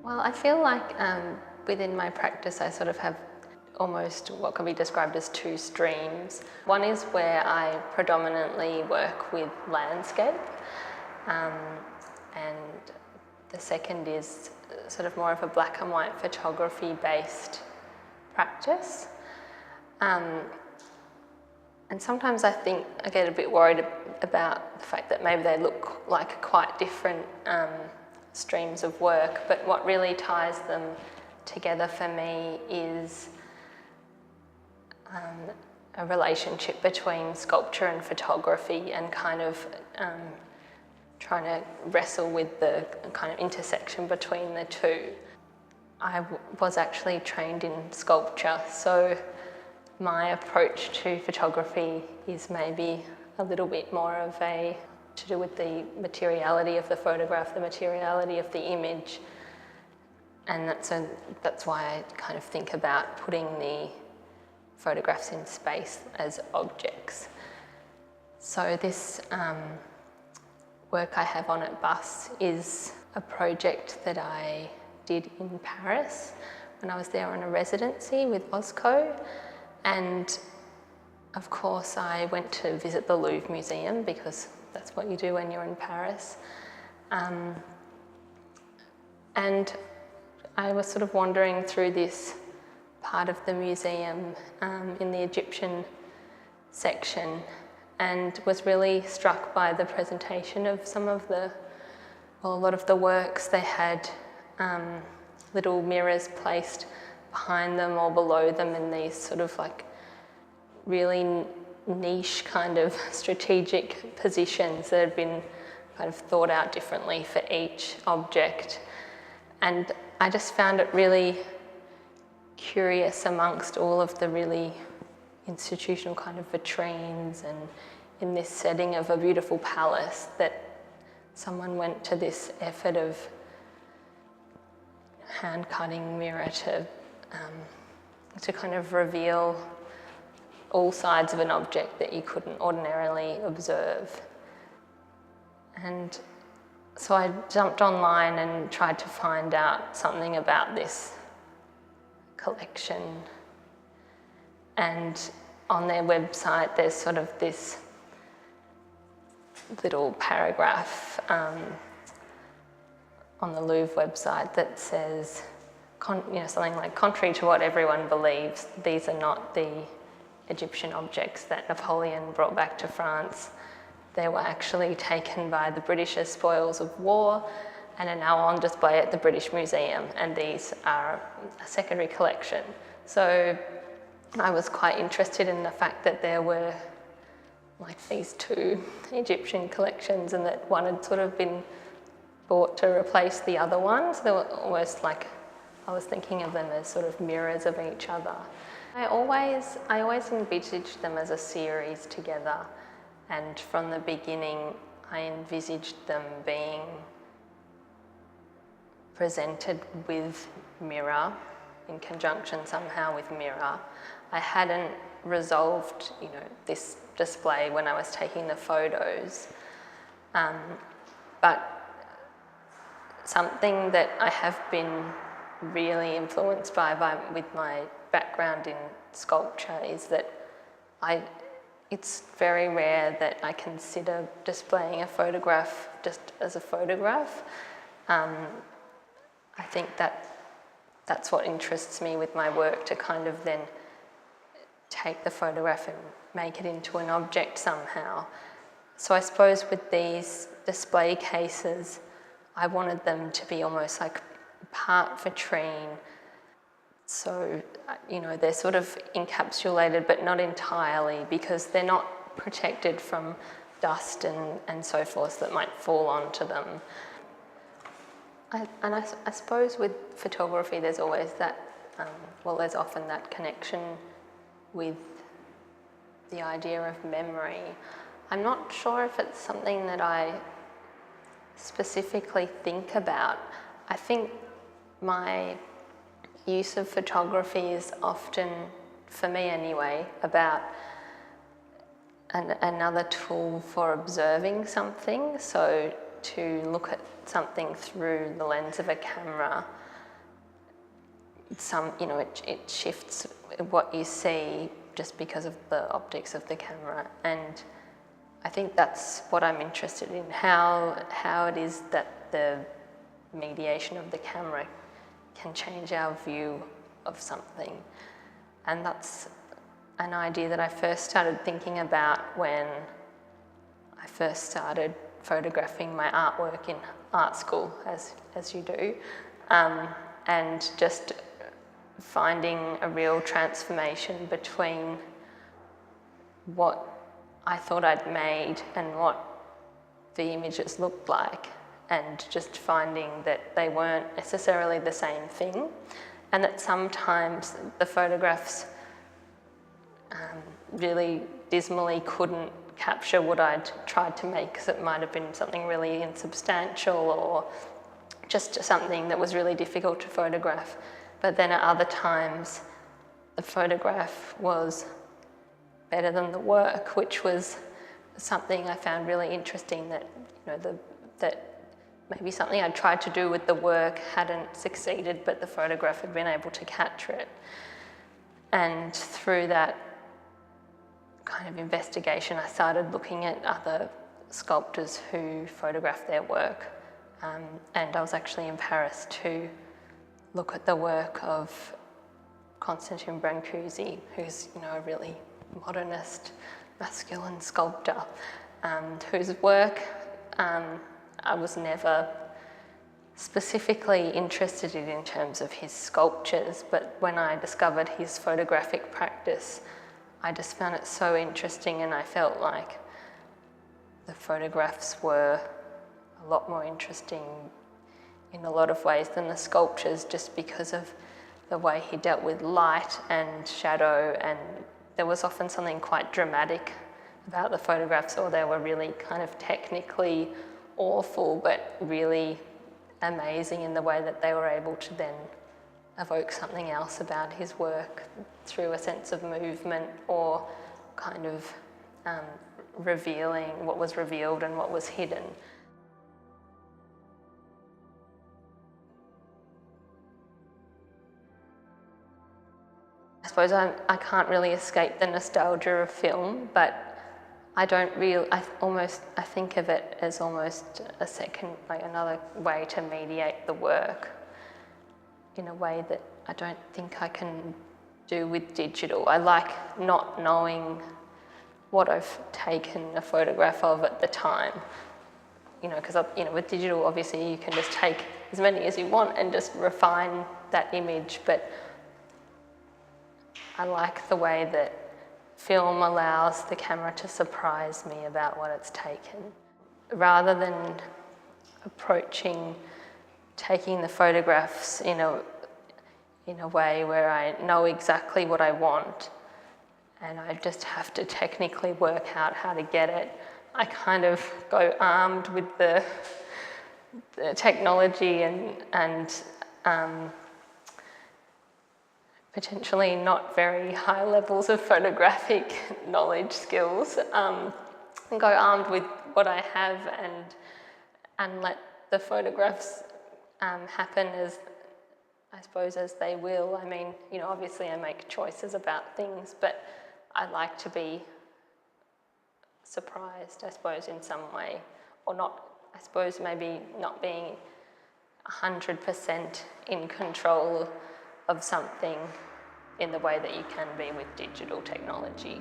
Well, I feel like within my practice I sort of have almost what can be described as two streams. One is where I predominantly work with landscape, and the second is sort of more of a black and white photography based practice. And sometimes I think I get a bit worried about the fact that maybe they look like quite different streams of work, but what really ties them together for me is a relationship between sculpture and photography, and kind of trying to wrestle with the kind of intersection between the two. I was actually trained in sculpture, so my approach to photography is maybe a little bit more of to do with the materiality of the photograph, the materiality of the image, and that's why I kind of think about putting the photographs in space as objects. So this work I have on at Bus is a project that I did in Paris when I was there on a residency with OSCO, and of course I went to visit the Louvre Museum because that's what you do when you're in Paris. And I was sort of wandering through this part of the museum in the Egyptian section, and was really struck by the presentation of a lot of the works. They had little mirrors placed behind them or below them in these sort of like really niche kind of strategic positions that had been kind of thought out differently for each object. And I just found it really curious amongst all of the really institutional kind of vitrines, and in this setting of a beautiful palace, that someone went to this effort of hand-cutting mirror to kind of reveal all sides of an object that you couldn't ordinarily observe. And so I jumped online and tried to find out something about this collection. And on their website, there's sort of this little paragraph on the Louvre website that says, something like, contrary to what everyone believes, these are not the Egyptian objects that Napoleon brought back to France. They were actually taken by the British as spoils of war and are now on display at the British Museum, and these are a secondary collection. So I was quite interested in the fact that there were like these two Egyptian collections, and that one had sort of been bought to replace the other one. So they were almost like, I was thinking of them as sort of mirrors of each other. I always envisaged them as a series together, and from the beginning I envisaged them being presented with mirror, in conjunction somehow with mirror. I hadn't resolved, this display when I was taking the photos, but something that I have been really influenced by with my background in sculpture is that it's very rare that I consider displaying a photograph just as a photograph. I think that's what interests me with my work, to kind of then take the photograph and make it into an object somehow. So I suppose with these display cases, I wanted them to be almost like part vitrine. So, they're sort of encapsulated, but not entirely, because they're not protected from dust and so forth that might fall onto them. I suppose with photography there's always that, there's often that connection with the idea of memory. I'm not sure if it's something that I specifically think about. I think my use of photography is often, for me anyway, about another tool for observing something. So to look at something through the lens of a camera it shifts what you see just because of the optics of the camera. And I think that's what I'm interested in, how it is that the mediation of the camera can change our view of something. And that's an idea that I first started thinking about when I first started photographing my artwork in art school, as you do, and just finding a real transformation between what I thought I'd made and what the images looked like, and just finding that they weren't necessarily the same thing, and that sometimes the photographs really dismally couldn't capture what I'd tried to make, because it might have been something really insubstantial or just something that was really difficult to photograph. But then at other times, the photograph was better than the work, which was something I found really interesting, that that maybe something I'd tried to do with the work hadn't succeeded, but the photograph had been able to capture it. And through that kind of investigation, I started looking at other sculptors who photographed their work. And I was actually in Paris to look at the work of Constantin Brancusi, who's a really modernist, masculine sculptor, whose work I was never specifically interested in terms of his sculptures, but when I discovered his photographic practice, I just found it so interesting, and I felt like the photographs were a lot more interesting in a lot of ways than the sculptures, just because of the way he dealt with light and shadow, and there was often something quite dramatic about the photographs, or they were really kind of technically awful but really amazing in the way that they were able to then evoke something else about his work through a sense of movement, or kind of revealing what was revealed and what was hidden. I suppose I can't really escape the nostalgia of film, but I think of it as almost a second, like another way to mediate the work in a way that I don't think I can do with digital. I like not knowing what I've taken a photograph of at the time, because with digital, obviously you can just take as many as you want and just refine that image, but I like the way that film allows the camera to surprise me about what it's taken. Rather than taking the photographs in a way where I know exactly what I want and I just have to technically work out how to get it, I kind of go armed with the technology and potentially not very high levels of photographic knowledge skills, and go armed with what I have and let the photographs happen as, I suppose, as they will. I mean, obviously I make choices about things, but I like to be surprised, I suppose, in some way, or not, I suppose, maybe not being 100% in control of something in the way that you can be with digital technology.